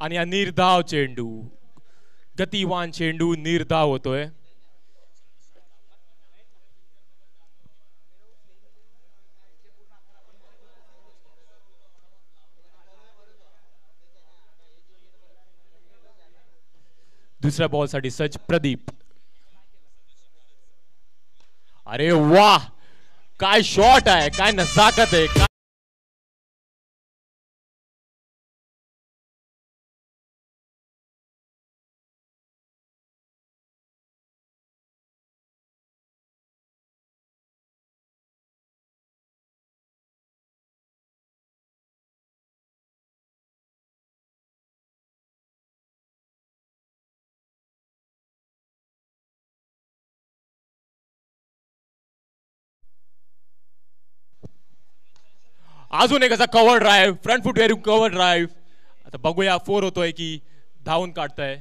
आणि हा निर्धाव चेंडू, गतिवान चेंडू निर्धाव होतोय. दुसऱ्या बॉलसाठी सज्ज प्रदीप. अरे वाह, काय शॉट आहे, काय नजाकत आहे. अजून एक असा cover drive, front foot wearing cover drive. आता बघूया 4 होतोय की धावून काढतंय.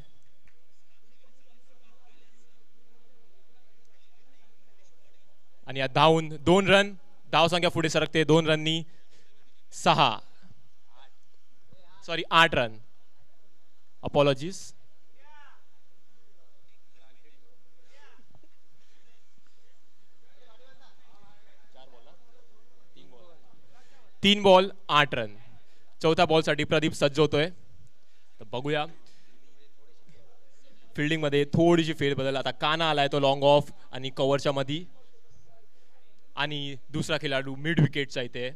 आणि या धावून 2 रन, धाव संख्या पुढे सरकते 2 रननी. 8 रन. अपॉलॉजीज. तीन बॉल 8 रन. चौथ्या बॉलसाठी प्रदीप सज्ज होतोय. तर बघूया फिल्डिंग मध्ये थोडीशी फेरबदल. आता काना आलाय तो लॉंग ऑफ आणि कव्हरच्या मध्ये. आणि दुसरा खेळाडू मिड विकेटचा इथे.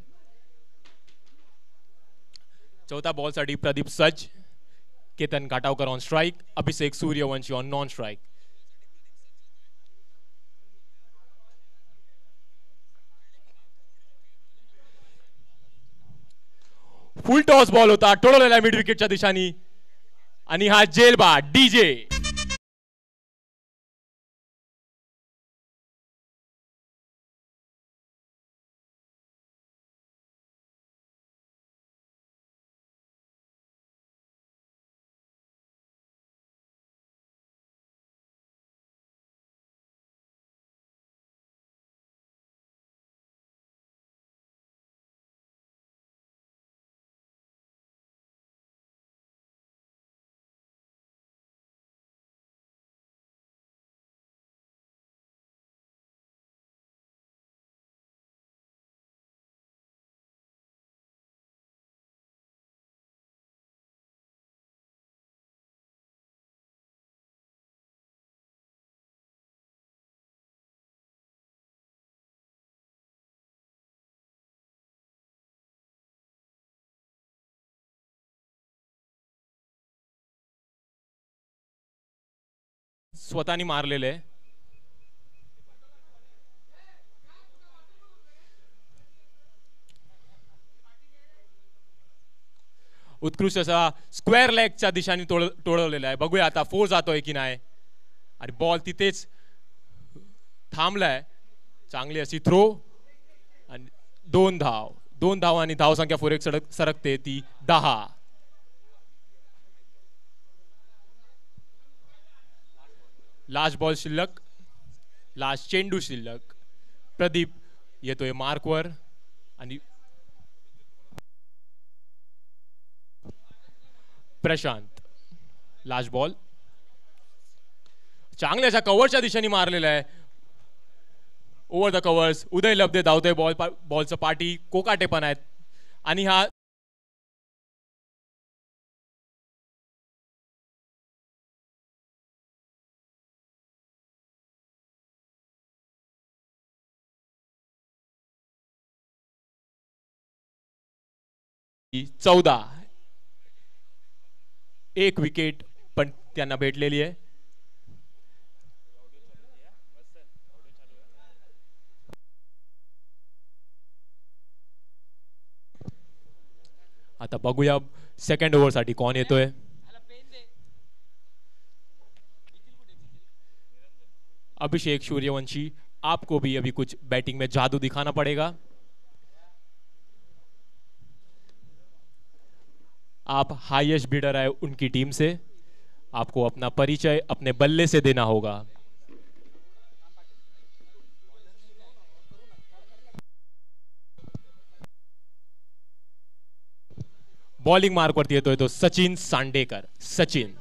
चौथ्या बॉलसाठी प्रदीप सज्ज. Ketan Ghatavkar on strike. Abhishek Suryavanshi on non strike. Full toss ball होता, टोळलेला मिड विकेटच्या दिशानी. आणि हा जेलबा डीजे. स्वतःनी मारलेले. उत्कृष्ट असा स्क्वेअर लेगच्या दिशाने टोळवलेला आहे. बघूया आता 4 जातोय की नाही. आणि बॉल तिथेच थांबलाय. चांगली अशी थ्रो आणि 2 धाव आणि धाव संख्या पुढे सरकते ती 10. लास्ट बॉल शिल्लक, लास्ट चेंडू शिल्लक. प्रदीप येतोय मार्कवर. आणि प्रशांत. लास्ट बॉल चांगल्याच्या कव्हरच्या दिशेने मारलेला आहे. Over the covers. Uday Labdhe धावतोय. बॉलचं पाठी कोकाटे पण आहेत. आणि हा चौदा. एक विकेट पण त्यांना भेटलेली आहे. आता बघूया सेकंड ओव्हर साठी कोण येतोय. अभिषेक सूर्यवंशी, आपको भी अभी कुछ बैटिंग में जादू दिखाना पड़ेगा. आप हाईएस्ट बिडर है उनकी टीम से. आपको अपना परिचय अपने बल्ले से देना होगा. बॉलिंग मार्कवरती येतोय तो सचिन सांडेकर. सचिन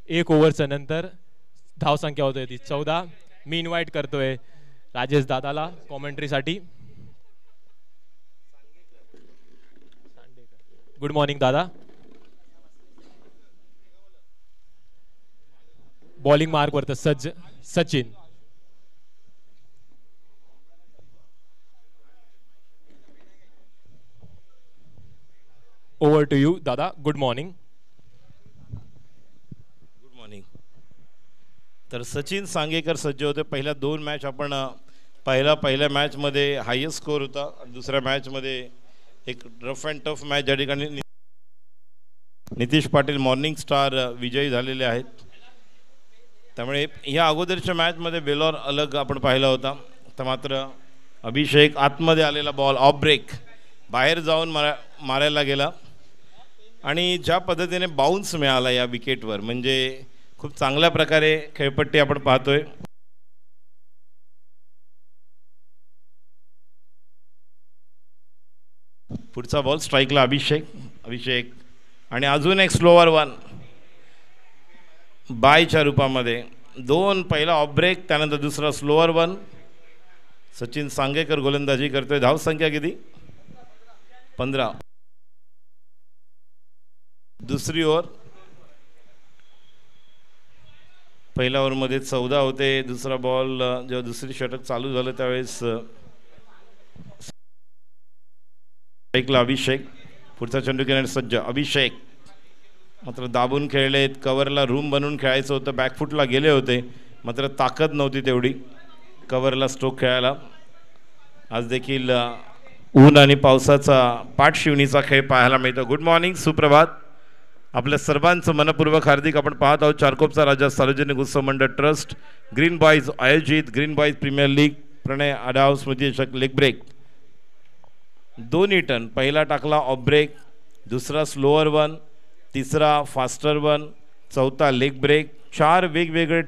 एक ओव्हरच्या नंतर धावसंख्या होतोय ती 14. मी इन्व्हाइट करतोय राजेश दादाला कॉमेंट्रीसाठी. गुड मॉर्निंग दादा. बॉलिंग मार्कवर सज्ज सचिन. ओव्हर टू यू दादा. Good morning. Good morning. तर सचिन सांगेकर सज्ज होते. पहिल्या 2 मॅच आपण पहिल्या मॅचमध्ये हायेस्ट स्कोर होता. दुसऱ्या मॅचमध्ये एक रफ अँड टफ मॅच ज्या ठिकाणी नितीश पाटील मॉर्निंग स्टार विजयी झालेले आहेत. त्यामुळे या अगोदरच्या मॅचमध्ये वेलोर अलग आपण पाहिला होता. तर मात्र अभिषेक आतमध्ये आलेला बॉल ऑफ ब्रेक बाहेर जाऊन मारायला गेला आणि ज्या पद्धतीने बाउन्स मिळाला या विकेटवर म्हणजे खूप चांगल्या प्रकारे खेळपट्टी आपण पाहतोय. पुढचा बॉल स्ट्राईकला अभिषेक आणि अजून एक स्लोअर वन बायच्या रूपामध्ये 2. पहिला ऑफ ब्रेक त्यानंतर दुसरा स्लोअर वन. सचिन सांगेकर गोलंदाजी करतोय. धावसंख्या किती? 15. दुसरी ओव्हर. पहिल्या ओव्हरमध्ये 14 होते. दुसरा बॉल जेव्हा दुसरी षटक चालू झालं त्यावेळेस स्ट्राईकला अभिषेक. पुढचा चेंडू घेण्यास सज्ज अभिषेक. मात्र दाबून खेळलेत. कव्हरला रूम बनवून खेळायचं होतं. बॅकफुटला गेले होते मात्र ताकद नव्हती तेवढी कव्हरला स्ट्रोक खेळायला. आज देखील ऊन आणि पावसाचा पाठशिवणीचा खेळ पाहायला मिळतो. गुड मॉर्निंग, सुप्रभात. आपल्या सर्वांचं मनपूर्वक हार्दिक आपण पाहत आहोत चारकोपचा राजा सार्वजनिक उत्सव मंडळ ट्रस्ट ग्रीन बॉईज आयोजित ग्रीन बॉईज प्रीमियर लीग प्रणय आढाव स्मृती चषक लेग ब्रेक. 2 टर्न. पहिला टाकला ऑफ ब्रेक, दुसरा स्लोअर वन, तिसरा फास्टर वन, चौथा लेग ब्रेक. 4 वेगवेगळे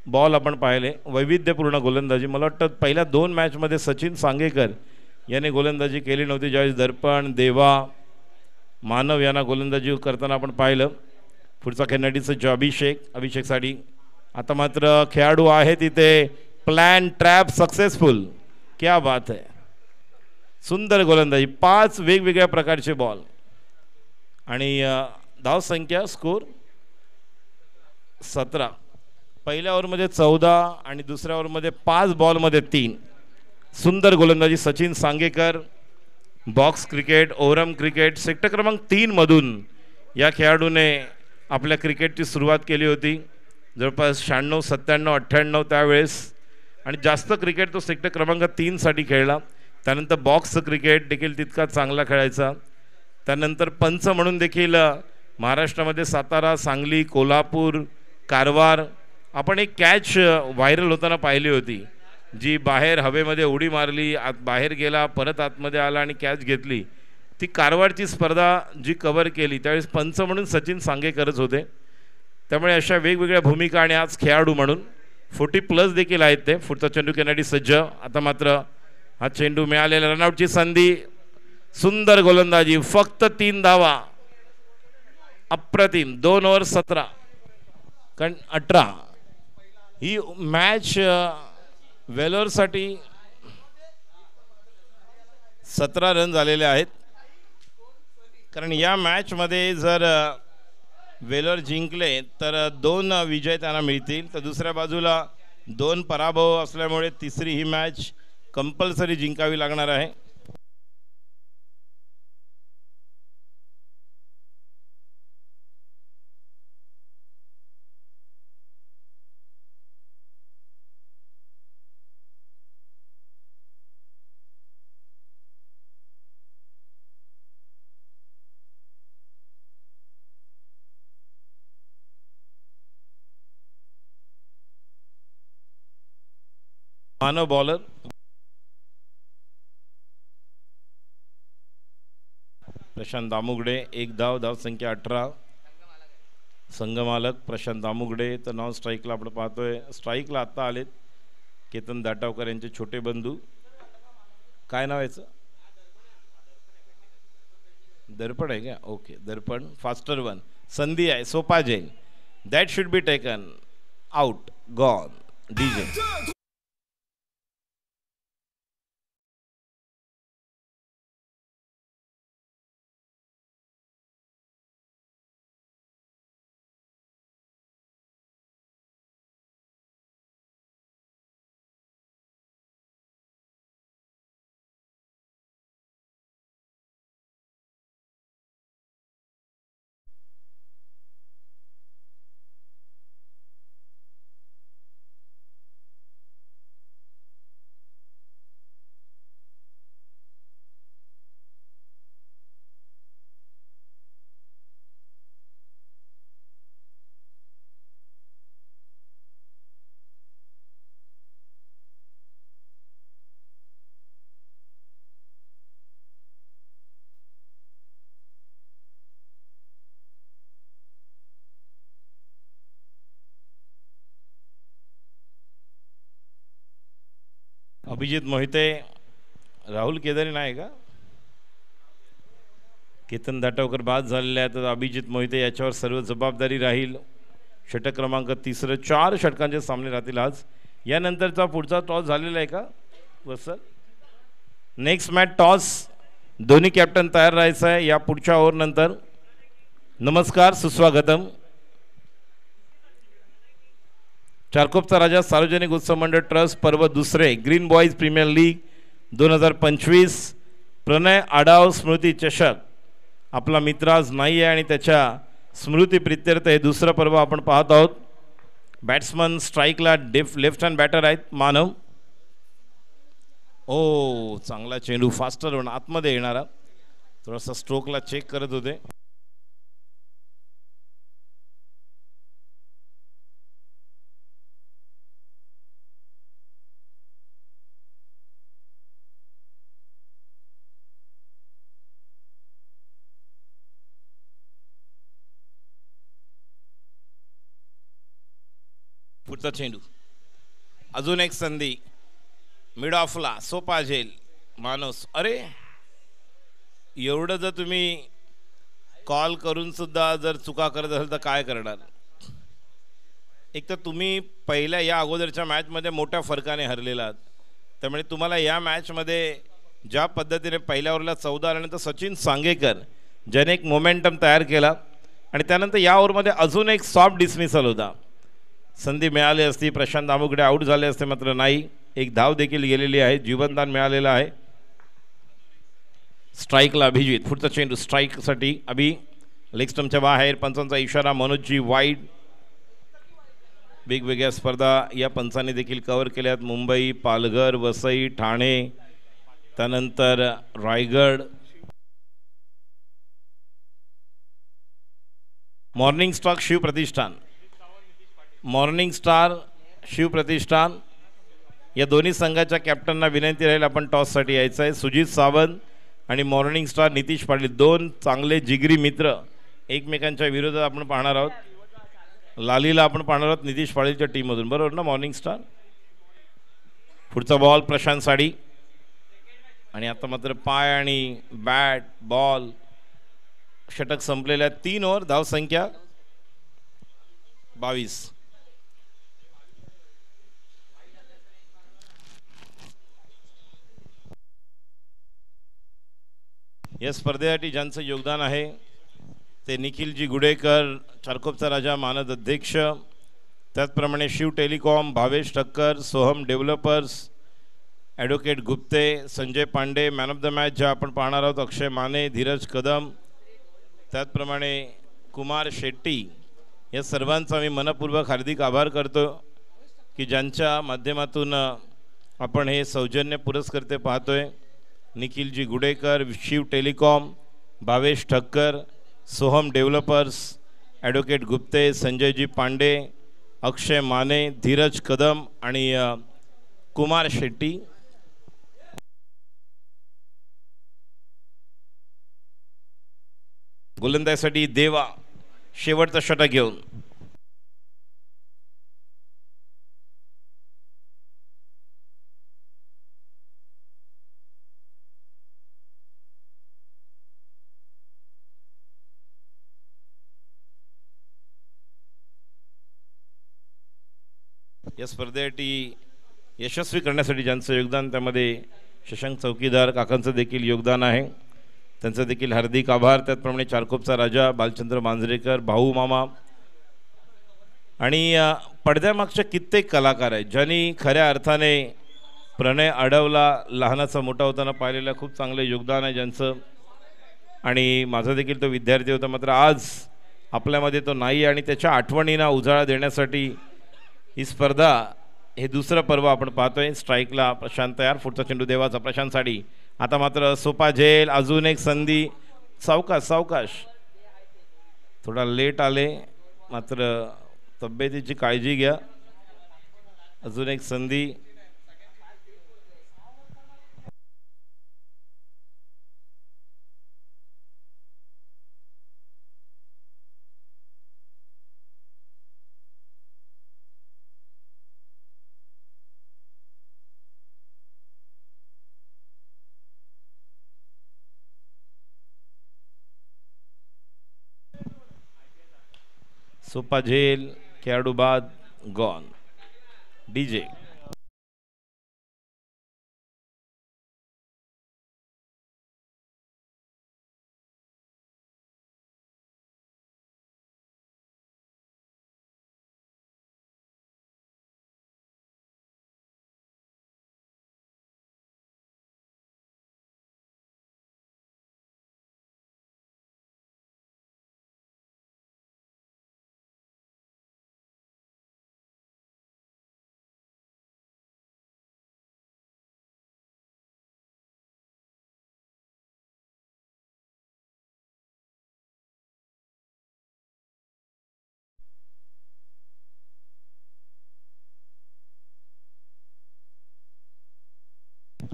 बॉल आपण पाहिले. वैविध्यपूर्ण गोलंदाजी. मला वाटतं पहिल्या 2 मॅचमध्ये सचिन सांगेकर याने गोलंदाजी केली नव्हती. ज्यावेळेस दर्पण, देवा, मानव यांना गोलंदाजी करताना आपण पाहिलं. पुढचा खेळण्यासाठी अभिषेकसाठी आता मात्र खेळाडू आहे तिथे. Plan trap successful. क्या बात है. सुंदर गोलंदाजी. 5 वेगवेगळ्या प्रकारचे बॉल आणि धावसंख्या स्कोर 17. पहिल्या ओव्हरमध्ये 14 आणि दुसऱ्या ओव्हरमध्ये 5 बॉलमध्ये 3. सुंदर गोलंदाजी Sachin Sangekar. Box cricket, overarm cricket sector क्रमांक 3 मधून या खेळाडूने आपल्या क्रिकेटची सुरुवात केली होती. जवळपास 96, 97, 98 त्यावेळेस आणि जास्त क्रिकेट तो सेक्टर क्रमांक 3 साठी खेळला. त्यानंतर बॉक्स क्रिकेट देखील तितका चांगला खेळायचा. त्यानंतर पंच म्हणून देखील महाराष्ट्रामध्ये सातारा, सांगली, कोल्हापूर, कारवार आपण एक कॅच व्हायरल होताना पाहिली होती जी बाहेर हवेमध्ये उडी मारली, बाहेर गेला, परत आतमध्ये आला आणि कॅच घेतली. ती कारवारची स्पर्धा जी कव्हर केली त्यावेळेस पंच म्हणून सचिन सांगेकरच होते. त्यामुळे अशा वेगवेगळ्या भूमिका आणि आज खेळाडू म्हणून 40+ देखील आहेत ते. पुढचा चेंडू घेण्यासाठी सज्ज. आता मात्र हा चेंडू मिळालेला रनआउटची संधी. सुंदर गोलंदाजी. फक्त 3 धावा. अप्रतिम. 2 ओव्हर 17 18. ही मॅच वेलोरसाठी 17 रन झालेले आहेत. कारण या मॅचमध्ये जर वेलोर जिंकले तर 2 विजय त्यांना मिळतील. तर दुसऱ्या बाजूला 2 पराभव असल्यामुळे तिसरी ही मॅच कंपल्सरी जिंकावी लागणार आहे. मानव बॉलर. प्रशांत दामुगडे 1 धाव. धावसंख्या 18. संघमालक प्रशांत दामुगडे. तर नॉन स्ट्राईकला आपण पाहतोय. स्ट्राईकला आत्ता आलेत केतन दाटावकर यांचे छोटे बंधू काय नाव याचं? दर्पण आहे का? ओके, दर्पण फास्टर वन. संधी आहे, सोपा Jain. That should be taken out, gone. DJ Abhijit Mohite, Rahul Kedari नाही का? केतन दाटवकर बाद झालेले आहेत. अभिजित मोहिते याच्यावर सर्व जबाबदारी राहील. षटक क्रमांक 3, 4 षटकांचे सामने राहतील आज. यानंतरचा पुढचा टॉस झालेला आहे का वत्सल? Next match toss. दोन्ही कॅप्टन तयार राहायचं आहे या पुढच्या ओव्हर नंतर. नमस्कार, सुस्वागतम. चारकोपचा राजा सार्वजनिक उत्सव मंडळ ट्रस्ट पर्व दुसरे ग्रीन बॉईज प्रीमियर लीग 2025 प्रणय आडाव स्मृती चषक. आपला मित्र आज नाही आहे आणि त्याच्या स्मृती प्रित्यर्थ हे दुसरं पर्व आपण पाहत आहोत. बॅट्समन स्ट्राईकला लेफ्ट हँड बॅटर आहेत मानव. ओ, चांगला चेंडू, फास्टर होऊन आतमध्ये येणारा. थोडासा स्ट्रोकला चेक करत होते. पुढचा चेंडू, अजून एक संधी मिड ऑफला, सोपा झेल माणूस. अरे, एवढं जर तुम्ही कॉल करून सुद्धा जर चुका करत असाल तर काय करणार? एक तर तुम्ही पहिल्या या अगोदरच्या मॅचमध्ये मोठ्या फरकाने हरलेला आहात. त्यामुळे तुम्हाला या मॅचमध्ये ज्या पद्धतीने पहिल्या ओव्हरला 14 आल्यानंतर सचिन सांगेकर ज्याने एक मोमेंटम तयार केला आणि त्यानंतर या ओव्हरमध्ये अजून एक सॉफ्ट डिसमिसल होता. संधी मिळाली असती, प्रशांत आमुगडे आऊट झाले असते, मात्र नाही. एक धाव देखील गेलेली आहे, जीवनदान मिळालेलं आहे. स्ट्राईकला अभिजित. पुढचा चेंडू स्ट्राईकसाठी अभि, लेग स्टंपच्या बाहेर. पंचांचा इशारा, मनोजजी वाईड. वेगवेगळ्या स्पर्धा या पंचांनी देखील कव्हर केल्यात. मुंबई, पालघर, वसई, ठाणे, त्यानंतर Raigad. Morning star Shivpratishthan, morning star Shivpratishthan या दोन्ही संघाच्या कॅप्टनना विनंती राहील आपण टॉससाठी यायचं आहे. सुजित सावंत आणि मॉर्निंग स्टार नितीश पाटील, दोन चांगले जिगरी मित्र एकमेकांच्या विरोधात आपण पाहणार आहोत. लालीला आपण पाहणार आहोत नितीश पाटीलच्या टीममधून, बरोबर ना? Morning star. पुढचा बॉल प्रशांत साडी. आणि आता मात्र पाय आणि बॅट बॉल. षटक संपलेल्या 3 ओव्हर, धावसंख्या 22. या स्पर्धेसाठी ज्यांचं योगदान आहे ते निखिलजी गुडेकर, चारकोपचा राजा मानद अध्यक्ष, त्याचप्रमाणे Shiv telecom, Bhavesh Thakkar, Soham developers, advocate Gupte, Sanjay Pande. Man of the match ज्या आपण पाहणार आहोत अक्षय माने, धीरज कदम, त्याचप्रमाणे कुमार शेट्टी. या सर्वांचा मी मनपूर्वक हार्दिक आभार करतो की ज्यांच्या माध्यमातून आपण हे सौजन्य पुरस्कर्ते पाहतोय. Nikhilji Gudekar, Shiv telecom, Bhavesh Thakkar, Soham developers, advocate Gupte, Sanjayji Pandey, Akshay Mane, Dheeraj Kadam आणि कुमार शेट्टी. गोलंदाजीसाठी देवा शेवटचा षटक घेऊन. या स्पर्धेसाठी यशस्वी करण्यासाठी ज्यांचं योगदान, त्यामध्ये शशांक चौकीदार काकांचं देखील योगदान आहे, त्यांचं देखील हार्दिक आभार. त्याचप्रमाणे चारकोपचा राजा बालचंद्र मांजरेकर, भाऊ मामा आणि पडद्यामागच्या कित्येक कलाकार आहेत ज्यांनी खऱ्या अर्थाने प्रणय अडवला लहानाचा मोठा होताना पाहिलेलं खूप चांगलं योगदान आहे ज्यांचं. आणि माझा देखील तो विद्यार्थी होता, मात्र आज आपल्यामध्ये तो नाही आणि त्याच्या आठवणींना उजाळा देण्यासाठी ही स्पर्धा, हे दुसरं पर्व आपण पाहतोय. स्ट्राईकला प्रशांत तयार, पुढचा चेंडू देवाचा प्रशांतसाठी. आता मात्र सोपा झेल, अजून एक संधी. सावकाश सावकाश, थोडा लेट आले, मात्र तब्येतीची काळजी घ्या. अजून एक संधी. सोपा झेल, खेळाडू बाद, गॉन. डीजे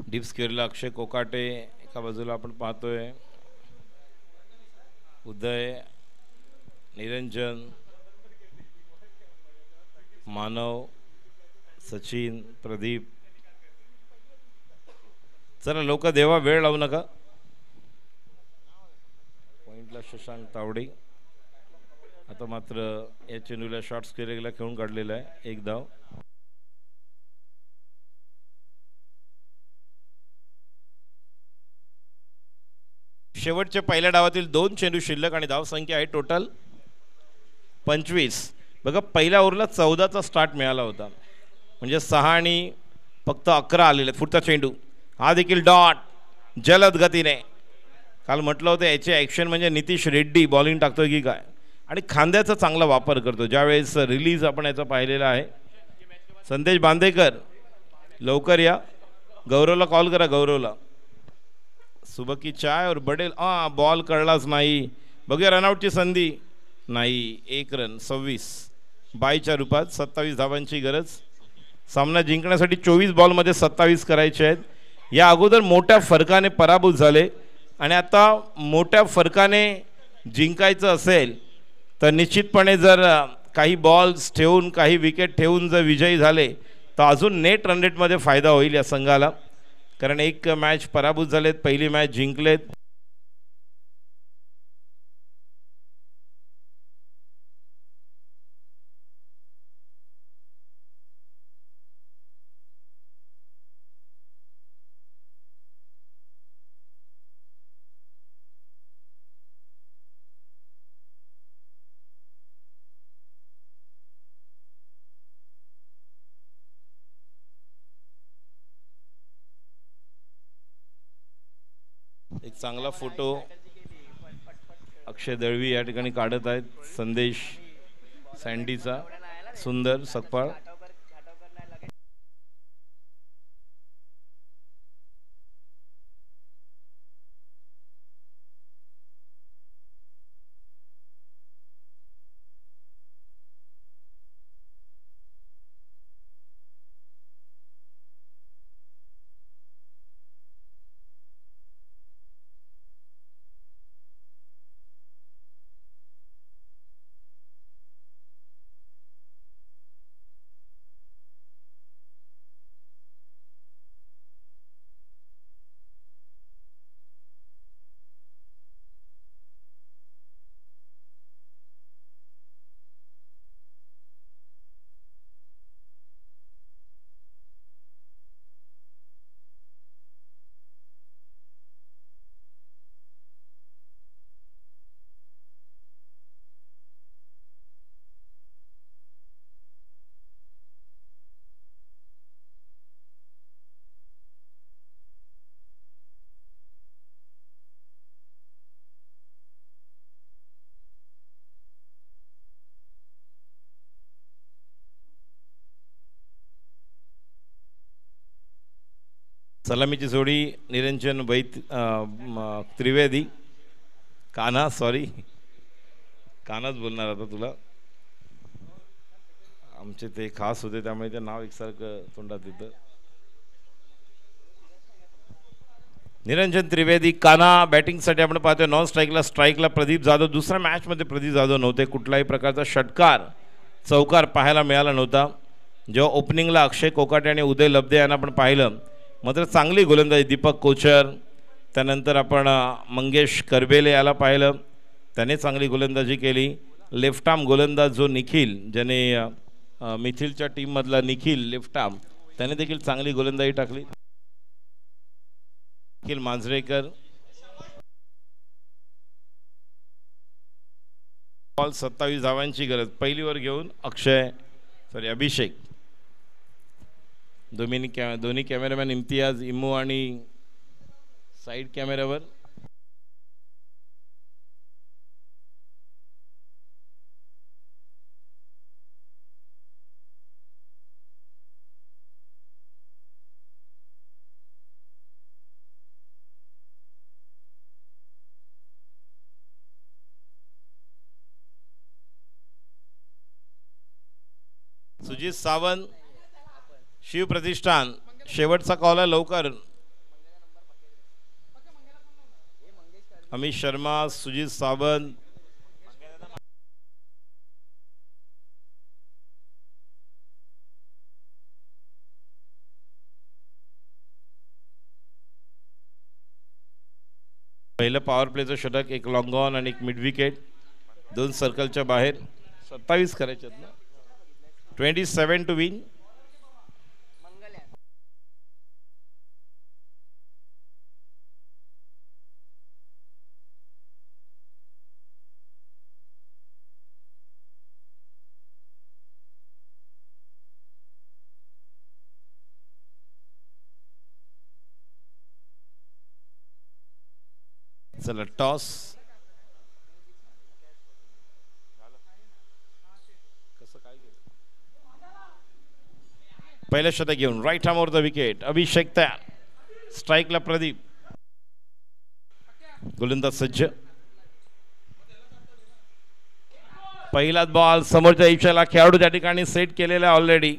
डीप स्क्वेअरला अक्षय कोकाटे एका बाजूला आपण पाहतोय. उदय, निरंजन, मानव, सचिन, प्रदीप. चला लोक देवा, वेळ लावू नका. पॉइंटला शशांक तावडे. आता मात्र या चेंडूला शॉर्ट स्क्वेअरला खेळून काढलेला आहे, एक धाव. शेवटच्या पहिल्या डावातील 2 चेंडू शिल्लक आणि धावसंख्या आहे टोटल 25. बघा, पहिल्या ओव्हरला 14चा स्टार्ट मिळाला होता, म्हणजे 6 आणि फक्त 11 आलेले. पुढचा चेंडू, हा देखील डॉट जलद गतीने. काल म्हटलं होतं याचे ॲक्शन म्हणजे नितीश रेड्डी बॉलिंग टाकतोय की काय, आणि खांद्याचा चांगला वापर करतो. ज्यावेळेस रिलीज आपण याचा पाहिलेला आहे. संदेश बांदेकर, लवकर या, गौरवला कॉल करा, गौरवला. सुबह की चाय और बडे. बॉल कळलाच नाही. बघूया रनआउटची संधी. नाही, 1 रन. 26 बायच्या रूपात 27 धावांची गरज. सामना जिंकण्यासाठी 24 बॉलमध्ये 27 करायचे आहेत. या अगोदर मोठ्या फरकाने पराभूत झाले आणि आता मोठ्या फरकाने जिंकायचं असेल तर निश्चितपणे जर काही बॉल्स ठेवून, काही विकेट ठेवून जर विजयी झाले तर अजून नेट रन रेटमध्ये फायदा होईल या संघाला. कारण एक मॅच पराभूत झालेत, पहिली मॅच जिंकलेत. एक चांगला फोटो अक्षय दळवी या ठिकाणी काढत आहेत. संदेश सँडीचा सुंदर सकपाळ. सलामीची जोडी निरंजन त्रिवेदी कान्हा सॉरी कान्हाच बोलणार आता तुला आमचे ते खास होते त्यामुळे ते नाव एकसारखं तोंडात येतं. निरंजन त्रिवेदी कान्हा बॅटिंगसाठी आपण पाहतोय. नॉन स्ट्राईकला प्रदीप जाधव. दुसऱ्या मॅचमध्ये प्रदीप जाधव नव्हते. कुठलाही प्रकारचा षटकार चौकार पाहायला मिळाला नव्हता. जेव्हा ओपनिंगला अक्षय कोकाटे आणि उदय लब्धे यांना आपण पाहिलं मात्र चांगली गोलंदाजी. दीपक कोचर त्यानंतर आपण मंगेश करबेले याला पाहिलं त्याने चांगली गोलंदाजी केली. लेफ्ट आर्म गोलंदाज जो निखिल ज्याने मिथिलच्या टीममधला निखिल लेफ्ट आर्म त्याने देखील चांगली गोलंदाजी टाकली. निखिल मांजरेकर. बॉल 27 धावांची गरज. पहिलीवर घेऊन अभिषेक. दोन्ही कॅमेरामॅन इम्तियाज इमू आणि साईड कॅमेऱ्यावर. सुजित सावंत शिवप्रतिष्ठान. शेवटचा कॉल आहे लवकर. अमित शर्मा सुजित सावंत. पहिलं पॉवर प्लेचं षटक. एक लॉंग ऑन आणि एक मिड विकेट. 2 सर्कलच्या बाहेर. 27 करायचे ना. 27 टू विन. चला टॉस. पहिलं शतक घेऊन right arm over the wicket. Abhishek तयार. स्ट्राईकला प्रदीप. गोलंदाज सज्ज. पहिलाच बॉल समोरच्या इशाला खेळाडू त्या ठिकाणी सेट केलेला ऑलरेडी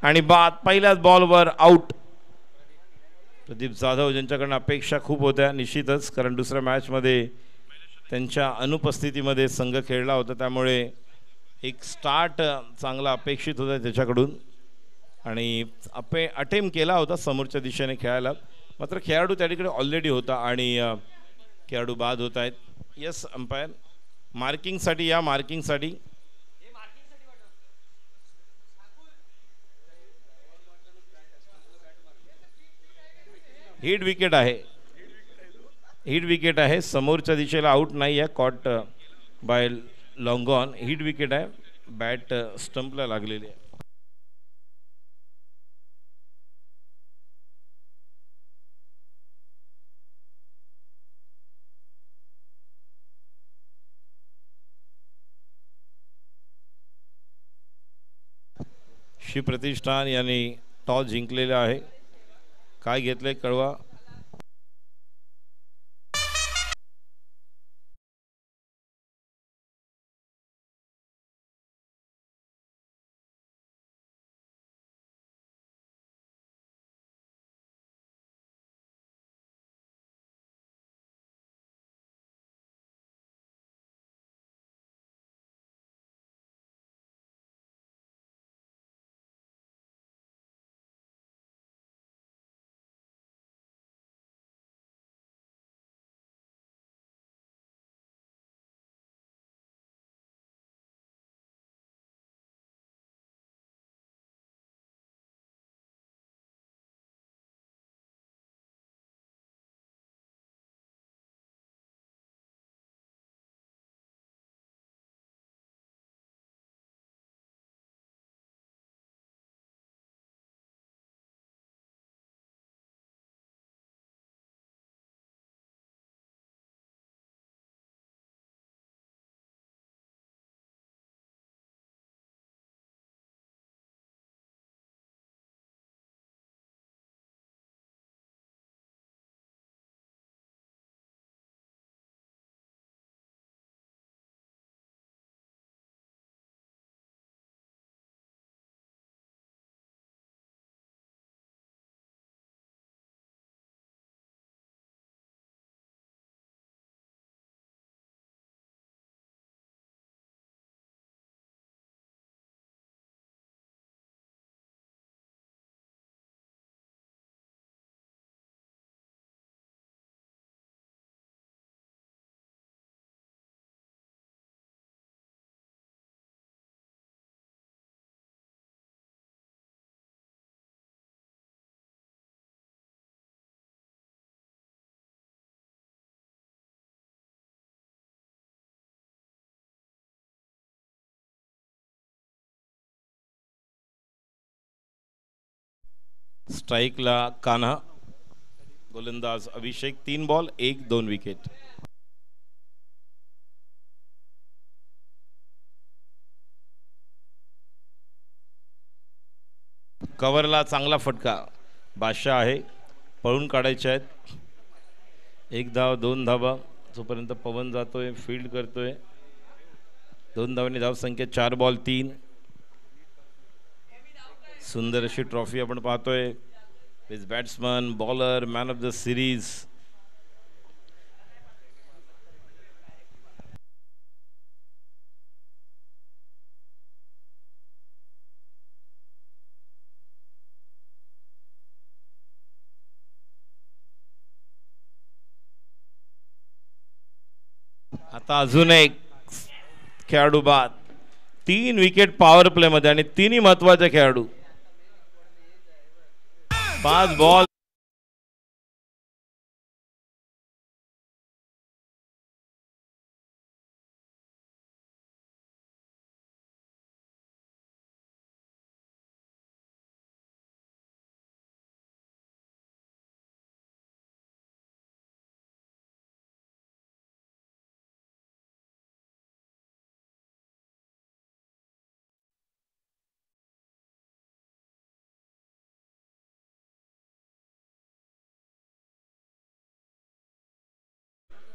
आणि बाद पहिल्याच बॉलवर आउट. प्रदीप जाधव ज्यांच्याकडनं अपेक्षा खूप होत्या निश्चितच कारण दुसऱ्या मॅचमध्ये त्यांच्या अनुपस्थितीमध्ये संघ खेळला होता त्यामुळे एक स्टार्ट चांगला अपेक्षित होता त्याच्याकडून आणि अटेम्प्ट केला होता समोरच्या दिशेने खेळायला मात्र खेळाडू त्या ठिकाणी ऑलरेडी होता आणि खेळाडू बाद होत आहेत. यस अंपायर मार्किंगसाठी या. मार्किंगसाठी हिट विकेट आहे. हिट विकेट आहे. समोरच्या दिशेला आउट नाही आहे. Caught by long on. Hit wicket आहे. बॅट स्टंपला लागलेली आहे. शिवप्रतिष्ठान यांनी टॉस जिंकलेला आहे. काय घेतलंय कळवा. स्ट्राईकला कान्हा, गोलंदाज अभिषेक. 3 बॉल 1-2 विकेट. कव्हरला चांगला फटका, बादशाह आहे, पळून काढायचे आहेत. 1 धाव 2 धावा, जोपर्यंत पवन जातोय फील्ड करतोय. 2 धावांनी धावसंख्या 4 बॉल 3. सुंदर अशी ट्रॉफी आपण पाहतोय. Best batsman, bowler, man of the series. आता अजून एक खेळाडू बाद. 3 विकेट पॉवर प्ले मध्ये आणि तिन्ही महत्वाचे खेळाडू. 5 बॉल.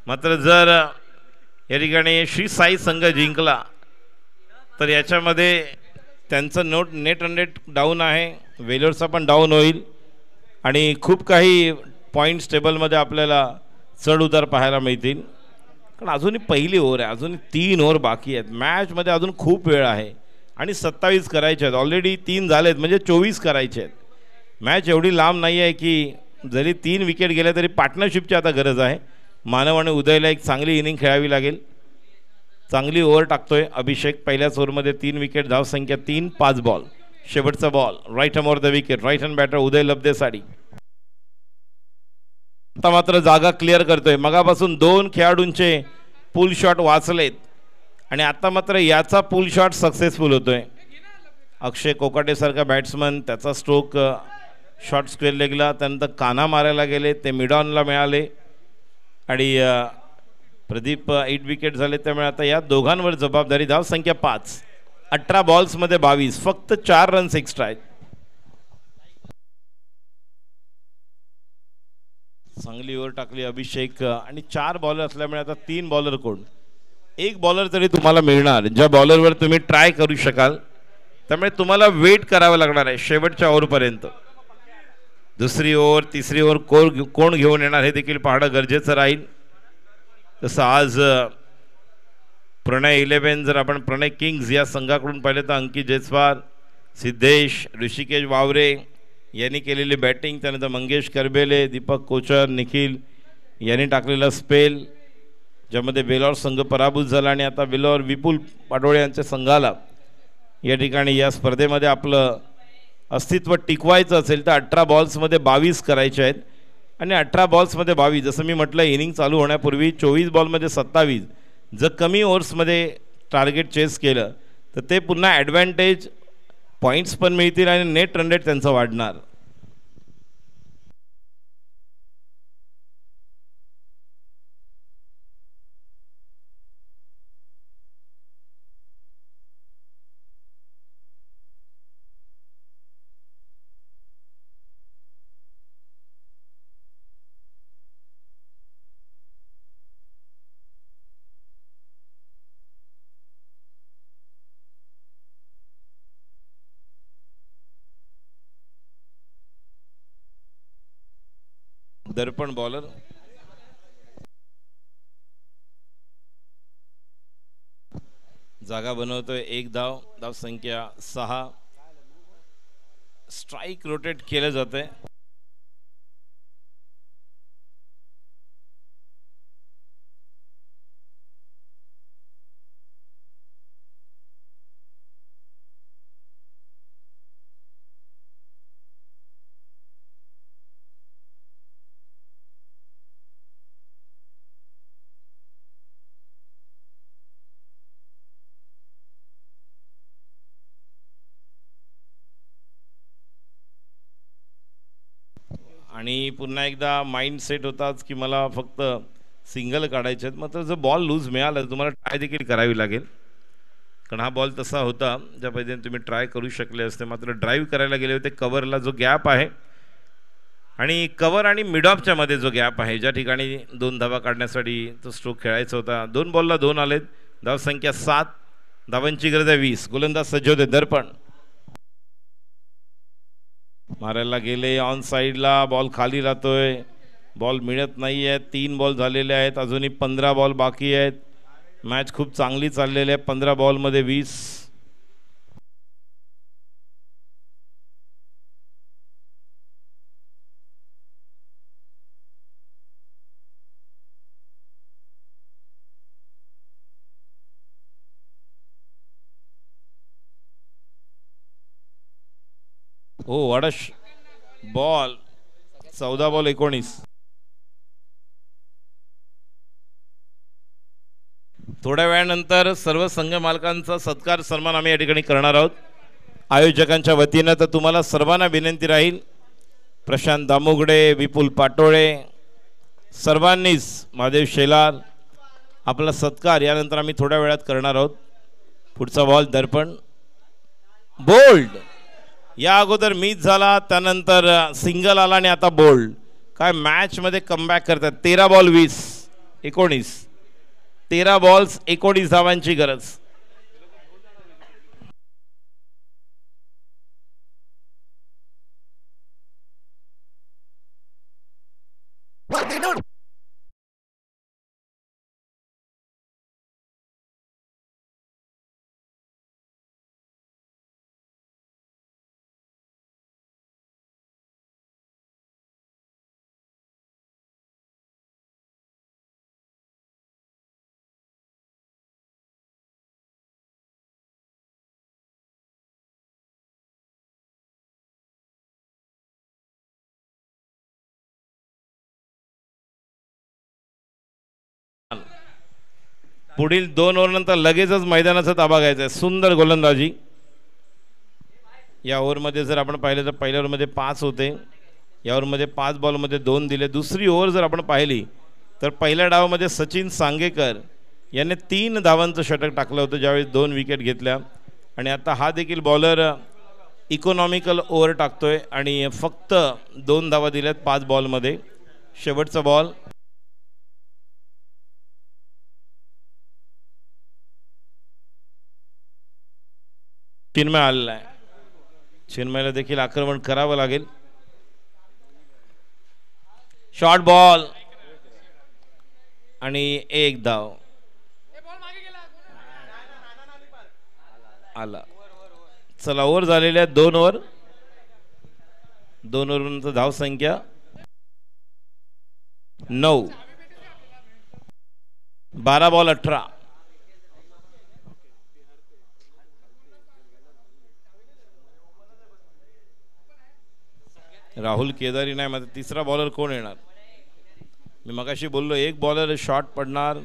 मात्र जर या ठिकाणी श्री साई संघ जिंकला तर याच्यामध्ये त्यांचं नेट रन रेट डाऊन आहे, वेलोरचा पण डाऊन होईल आणि खूप काही पॉईंट्स टेबलमध्ये आपल्याला चढ उतार पाहायला मिळतील. कारण अजूनही पहिली ओव्हर आहे, अजून 3 ओव्हर बाकी आहेत. मॅचमध्ये अजून खूप वेळ आहे आणि 27 करायचे आहेत. ऑलरेडी 3 झालेत म्हणजे 24 करायचे आहेत. मॅच एवढी लांब नाही आहे की जरी 3 विकेट गेल्या तरी पार्टनरशिपची आता गरज आहे. मानव आणि उदयला एक चांगली इनिंग खेळावी लागेल. चांगली ओव्हर टाकतोय अभिषेक. पहिल्याच ओव्हरमध्ये 3 विकेट, धावसंख्या 3, 5 बॉल. शेवटचा ball right arm over the wicket. Right hand batter Uday लब्धेसाठी. आता मात्र जागा क्लिअर करतोय. मगापासून 2 खेळाडूंचे पुल शॉट वाचलेत आणि आता मात्र याचा पुल शॉट सक्सेसफुल होतोय. अक्षय कोकाटे सारखा बॅट्समन, त्याचा स्ट्रोक शॉर्ट स्क्वेअर लेगला, त्यानंतर कान्हा मारायला गेले, ते मिडॉनला मिळाले आणि प्रदीप 8 विकेट झाले. त्यामुळे आता या दोघांवर जबाबदारी. धावसंख्या 5, 18 बॉल्समध्ये 22, फक्त 4 रन्स एक्स्ट्रा आहेत. चांगली ओव्हर टाकली अभिषेक आणि 4 बॉलर असल्यामुळे आता 3 बॉलर कोण, 1 बॉलर तरी तुम्हाला मिळणार ज्या बॉलरवर तुम्ही ट्राय करू शकाल. त्यामुळे तुम्हाला वेट करावं लागणार आहे शेवटच्या ओव्हरपर्यंत. दुसरी ओव्हर, तिसरी ओव्हर कोण घेऊन येणार हे देखील पाहणं गरजेचं राहील. तसं आज प्रणय 11 जर आपण प्रणय किंग्ज या संघाकडून पाहिलं तर अंकित जयस्वाल, सिद्धेश, ऋषिकेश वावरे यांनी केलेली बॅटिंग, त्यानंतर मंगेश करबेले, दीपक कोचर, निखिल यांनी टाकलेला स्पेल ज्यामध्ये बेलॉर संघ पराभूत झाला आणि आता बेलॉर विपुल पाटोळे यांच्या संघाला या ठिकाणी या स्पर्धेमध्ये आपलं अस्तित्व टिकवायचं असेल तर 18 बॉल्समध्ये 22 करायचे आहेत आणि 18 बॉल्समध्ये 22. जसं मी म्हटलं इनिंग चालू होण्यापूर्वी 24 बॉलमध्ये 27 जर कमी ओव्हर्समध्ये टार्गेट चेस केलं तर ते पुन्हा ॲडव्हान्टेज पॉईंट्स पण मिळतील आणि नेट रन रेट त्यांचं वाढणार. दर्पण बॉलर जागा बनवतोय. 1 धाव, धावसंख्या 6. स्ट्राईक रोटेट केलं जातंय. आणि पुन्हा एकदा माइंड सेट होताच की मला फक्त सिंगल काढायचे आहेत. मात्र जर बॉल लूज मिळाला तर तुम्हाला ट्राय देखील करावी लागेल, कारण हा बॉल तसा होता ज्या पद्धतीने तुम्ही ट्राय करू शकले असते. मात्र ड्राईव्ह करायला गेले होते. कव्हरला जो गॅप आहे आणि कव्हर आणि मिडऑफच्या मध्ये जो गॅप आहे, ज्या ठिकाणी 2 धावा काढण्यासाठी तो स्ट्रोक खेळायचा होता. 2 बॉलला 2 आलेत. धावसंख्या 7, धावांची गरज आहे 20. गोलंदाज सज्ज होते. दर्पण मारायला गेले ऑन साईडला, बॉल खाली राहतोय, बॉल मिळत नाही आहेत. 3 बॉल झालेले आहेत, अजूनही 15 बॉल बाकी आहेत. मॅच खूप चांगली चाललेली आहे. 15 बॉलमध्ये 20. हो वडश बॉल. 14 बॉल 19. थोड्या वेळानंतर सर्व संघ मालकांचा सत्कार सन्मान आम्ही या ठिकाणी करणार आहोत आयोजकांच्या वतीनं. तर तुम्हाला सर्वांना विनंती राहील, प्रशांत दामुगडे, विपुल पाटोळे, सर्वांनीच, महादेव शेलार, आपला सत्कार यानंतर आम्ही थोड्या वेळात करणार आहोत. पुढचा बॉल दर्पण, बोल्ड. या अगोदर मिस झाला, त्यानंतर सिंगल आला आणि आता बोल्ड. काय मॅच मध्ये कमबॅक करतात. 13 बॉल 20, 19. 13 बॉल्स 19 धावांची गरज. पुढील 2 ओव्हरनंतर लगेचच मैदानाचा ताबा घ्यायचा आहे. सुंदर गोलंदाजी या ओव्हरमध्ये. जर आपण पाहिलं तर पहिल्या ओव्हरमध्ये 5 होते, या ओव्हरमध्ये 5 बॉलमध्ये 2 दिले. दुसरी ओव्हर जर आपण पाहिली तर पहिल्या डावामध्ये सचिन सांगेकर याने 3 धावांचं षटक टाकलं होतं ज्यावेळी 2 विकेट घेतल्या. आणि आता हा देखील बॉलर इकॉनॉमिकल ओव्हर टाकतोय आणि फक्त 2 धावा दिल्यात 5 बॉलमध्ये. शेवटचा बॉल. चिन्मय आलेला आहे. चिन्मयला देखील आक्रमण करावं लागेल. शॉर्ट बॉल आणि 1 धाव आला. चला ओव्हर झालेल्या 2 ओव्हर. 2 ओव्हरनंतर धाव संख्या 9. 12 बॉल 18. राहुल केदारी नाही. माझा तिसरा बॉलर कोण येणार. मी मगाशी बोललो 1 बॉलर शॉर्ट पडणार,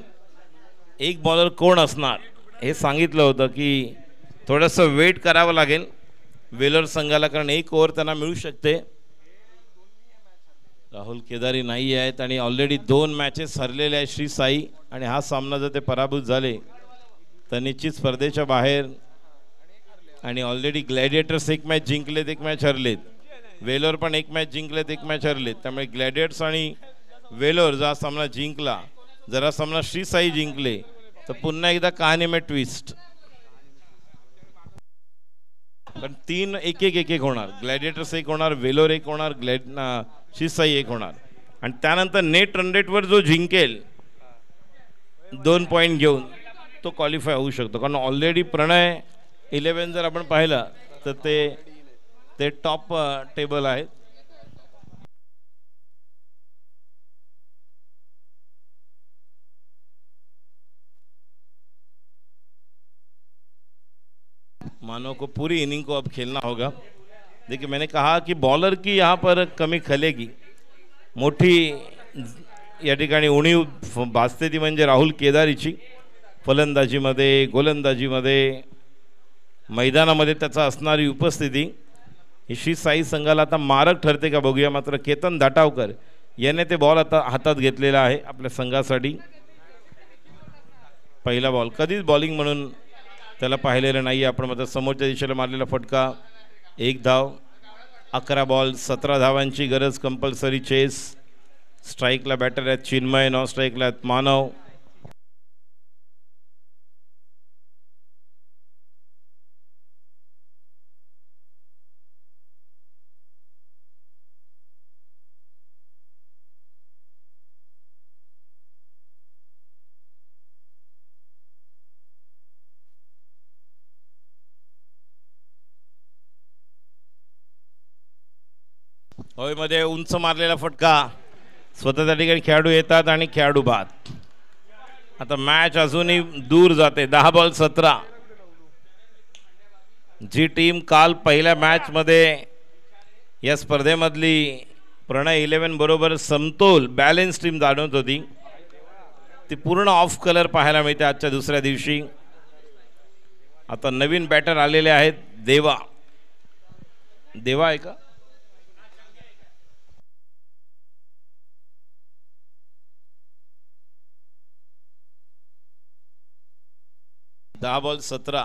1 बॉलर कोण असणार हे सांगितलं होतं की थोडंसं वेट करावं लागेल वेलर संघाला, कारण 1 ओव्हर त्यांना मिळू शकते. राहुल केदारी नाही आहेत आणि ऑलरेडी 2 मॅचेस हरलेले आहेत श्री साई. आणि हा सामना जर ते पराभूत झाले तर निश्चित स्पर्धेच्या बाहेर. आणि ऑलरेडी ग्लॅडिएटर्स 1 मॅच जिंकलेत, 1 मॅच हरलेत. वेलोर पण 1 मॅच जिंकलेत, 1 मॅच हरलेत. त्यामुळे ग्लॅडिएटर्स आणि वेलोर जर हा सामना जिंकला, जर हा सामना श्री साई जिंकले तर पुन्हा एकदा कहाणी में ट्विस्ट. पण 3 1-1 होणार. ग्लॅडिएटर्स 1 होणार, वेलोर 1 होणार, श्री साई 1 होणार. आणि त्यानंतर नेट रन रेटवर जो जिंकेल 2 पॉईंट घेऊन तो क्वालिफाय होऊ शकतो. कारण ऑलरेडी प्रणय 11 जर आपण पाहिलं तर ते टॉप टेबल आहे. मानो को पूरी इनिंग को अब खेलना होगा. देखिए मैंने कहा कि बॉलर की यहाँ पर कमी खलेगी. मोठी या ठिकाणी उणीव भासते ती म्हणजे राहुल केदारीची. फलंदाजीमध्ये, गोलंदाजीमध्ये, मैदानामध्ये त्याचा असणारी उपस्थिती. ही साई संघाला आता मारक ठरते का बघूया. मात्र केतन धाटावकर याने ते बॉल आता हातात घेतलेला आहे आपल्या संघासाठी. पहिला बॉल, कधीच बॉलिंग म्हणून त्याला पाहिलेलं नाही आपण. मात्र समोरच्या दिशेला मारलेला फटका, 1 धाव. 11 बॉल 17 धावांची गरज, कंपल्सरी चेस. स्ट्राईकला बॅटर आहेत चिन्मय, नॉन स्ट्राईकला आहेत मानव. हवेमध्ये उंच मारलेला फटका, स्वतः त्या ठिकाणी खेळाडू येतात आणि खेळाडू बाद. आता मॅच अजूनही दूर जाते. 10 बॉल 17. जी टीम काल पहिल्या मॅच मध्ये या स्पर्धेमधली प्रणय 11 बरोबर समतोल बॅलन्स टीम जाणवत होती, ती पूर्ण ऑफ कलर पाहायला मिळते आजच्या दुसऱ्या दिवशी. आता नवीन बॅटर आलेले आहेत. देवा आहे का? दहा बॉल 17.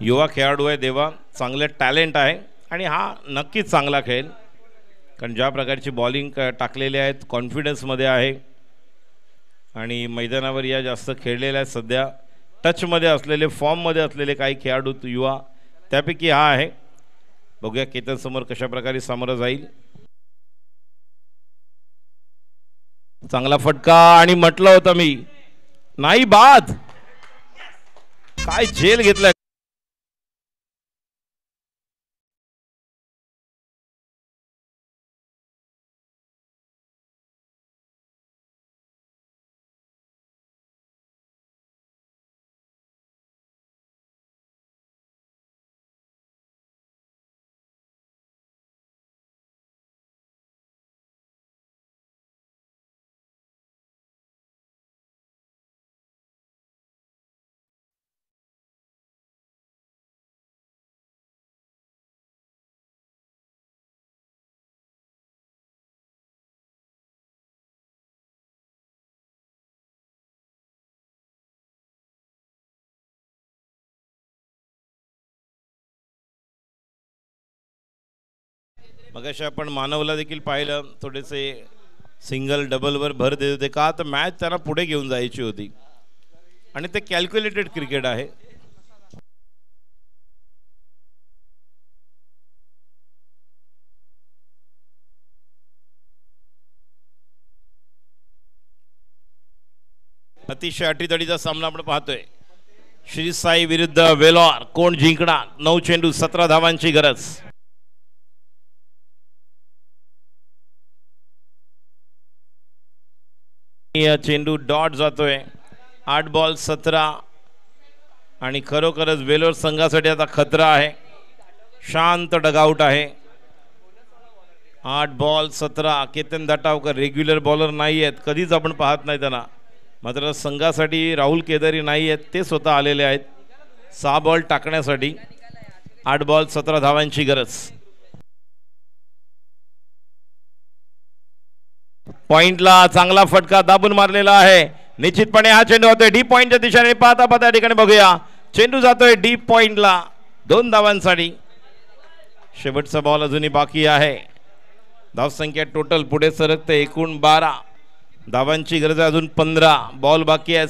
युवा खेळाडू आहे देवा, चांगले टॅलेंट आहे आणि हा नक्कीच चांगला खेळेल, कारण ज्या प्रकारची बॉलिंग टाकलेली आहेत कॉन्फिडन्समध्ये आहे आणि मैदानावर या जास्त खेळलेल्या आहेत. सध्या टचमध्ये असलेले, फॉर्ममध्ये असलेले काही खेळाडू युवा, त्यापैकी हा आहे. बघूया केतन समोर कशा प्रकारे सामोरं जाईल. चांगला फटका आणि म्हटलं होतं मी, नाही बाद. काय झेल घेतलाय. मगाशी आपण मानवला देखील पाहिलं, थोडेसे सिंगल डबलवर भर देत होते का, तर मॅच त्यांना पुढे घेऊन जायची होती आणि ते कॅल्क्युलेटेड क्रिकेट आहे. अतिशय अटीतडीचा सामना आपण पाहतोय. श्री साई विरुद्ध वेलोर, कोण जिंकणार. 9 चेंडू 17 धावांची गरज. चेंडू डॉट जातोय. 8 बॉल 17 आणि खरोखरच वेलोर संघासाठी आता खतरा आहे. शांत डगआउट आहे. 8 बॉल 17. केतन धाटावकर रेग्युलर बॉलर नाही आहेत, कधीच आपण पाहत नाही त्यांना. मात्र संघासाठी राहुल केदारी नाही आहेत, ते स्वतः आलेले आहेत 6 बॉल टाकण्यासाठी. 8 बॉल 17 धावांची गरज. पॉइंटला चांगला फटका दाबून मारलेला आहे. निश्चितपणे हा चेंडू होतोय डीप पॉइंटच्या दिशेने. पाहता या ठिकाणी बघूया, चेंडू जातोय डीप पॉइंटला 2 धावांसाठी. शेवटचा बॉल अजूनही बाकी आहे. धावसंख्या टोटल पुढे सरकते. एकूण 12 धावांची गरज आहे. अजून 15 बॉल बाकी आहेत.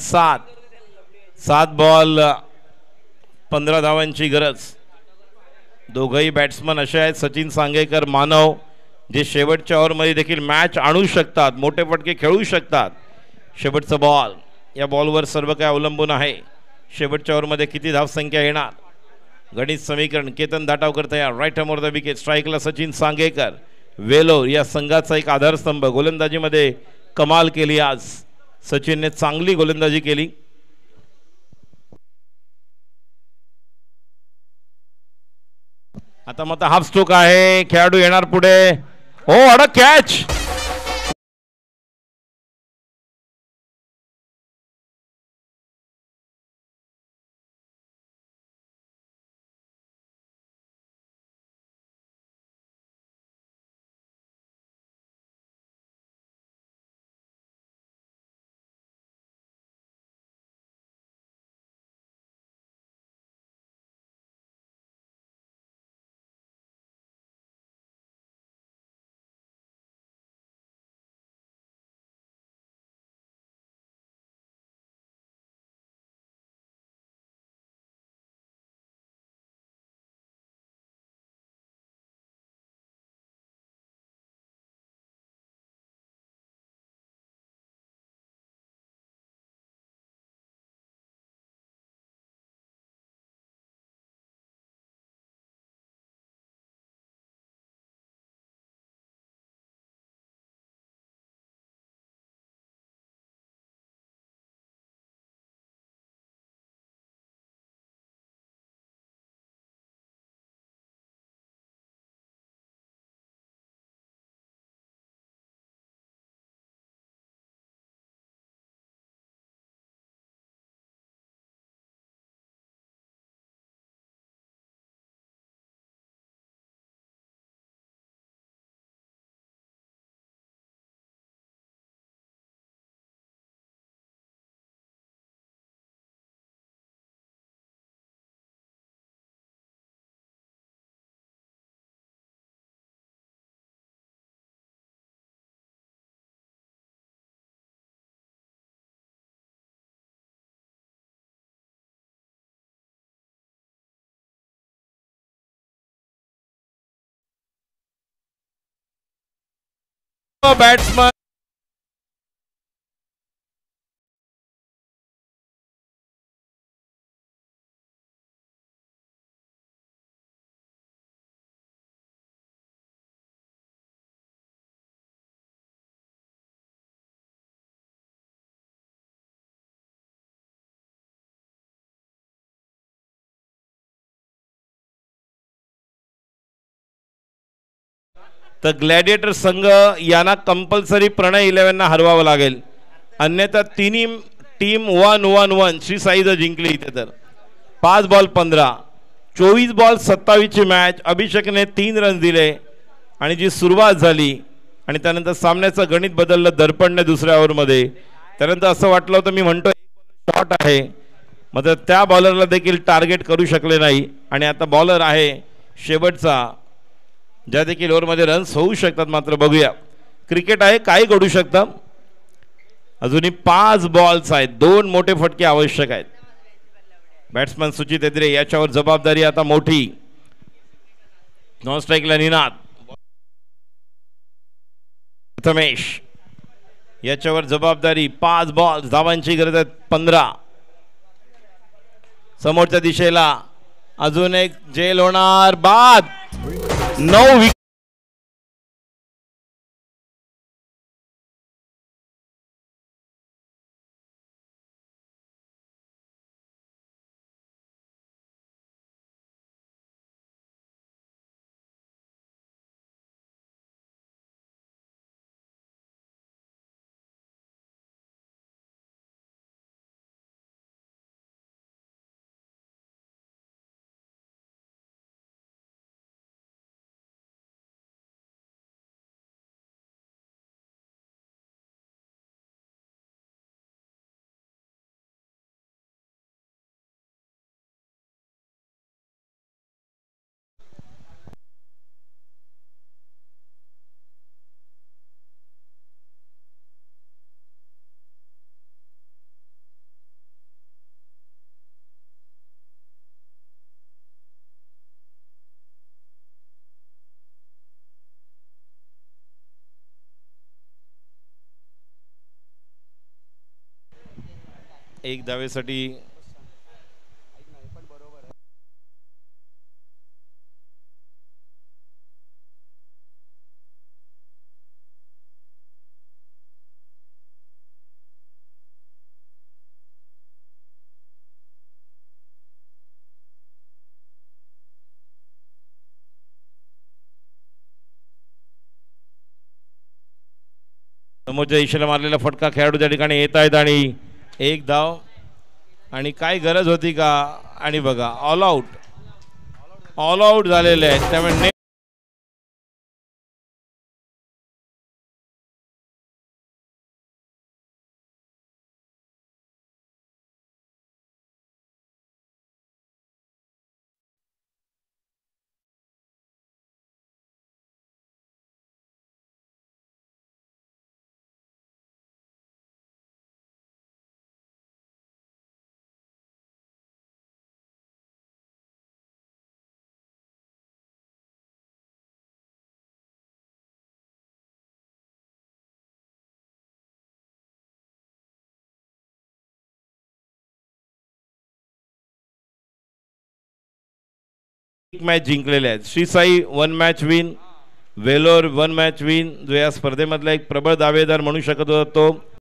7 बॉल 15 धावांची गरज. दोघंही बॅट्समन असे आहेत, सचिन सांगेकर, मानव, जे शेवटच्या ओव्हरमध्ये देखील मॅच आणू शकतात, मोठे फटके खेळू शकतात. शेवटचा बॉल, या बॉलवर सर्व काही अवलंबून आहे. शेवटच्या ओव्हरमध्ये किती धावसंख्या येणार. गणित समीकरण. केतन धाटावकर तयार. Right arm off the wicket. स्ट्राईकला सचिन सांगेकर. वेलोर या संघाचा एक आधारस्तंभ. गोलंदाजीमध्ये कमाल केली आज सचिनने, चांगली गोलंदाजी केली. आता मग हाफ स्ट्रोक आहे. खेळाडू येणार पुढे. हो अड कॅच. बॅट्समन तर ग्लॅडिएटर संघ यांना कंपल्सरी प्रणय 11 हरवावं लागेल, अन्यथा तिन्ही टीम 1-1-1 श्री साई जर जिंकली इथे तर 5 बॉल 15, 24 बॉल 27 ची मॅच. अभिषेकने 3 रन दिले आणि जी सुरुवात झाली आणि त्यानंतर सामन्याचं गणित बदललं दर्पणने दुसऱ्या ओव्हरमध्ये. त्यानंतर असं वाटलं होतं, मी म्हणतो शॉट आहे, मात्र त्या बॉलरला देखील टार्गेट करू शकले नाही. आणि आता बॉलर आहे शेवटचा, ज्या देखील ओव्हरमध्ये रन्स होऊ शकतात. मात्र बघूया, क्रिकेट आहे, काही घडू शकतं. अजूनही 5 बॉल्स आहेत, 2 मोठे फटके आवश्यक आहेत. बॅट्समन सुचित एद्रे याच्यावर जबाबदारी आता मोठी. नॉन स्ट्राईकला निनाद, प्रथमेश याच्यावर जबाबदारी. 5 बॉल, धावांची गरज आहे 15. समोरच्या दिशेला अजून एक जेल होणार, बाद. 9 विकेट. एक धावेसाठी समोरच्या दिशेला मारलेला फटका खेळाडू त्या ठिकाणी येत आहेत आणि एक धाव. आणि काय गरज होती का? आणि बघा ऑल आउट झालेले आहेत. त्यामुळे मॅच जिंकलेले आहेत. Shri Sai 1 match win, Vellore 1 match win, जो या स्पर्धेमधला एक प्रबळ दावेदार म्हणू शकत होता तो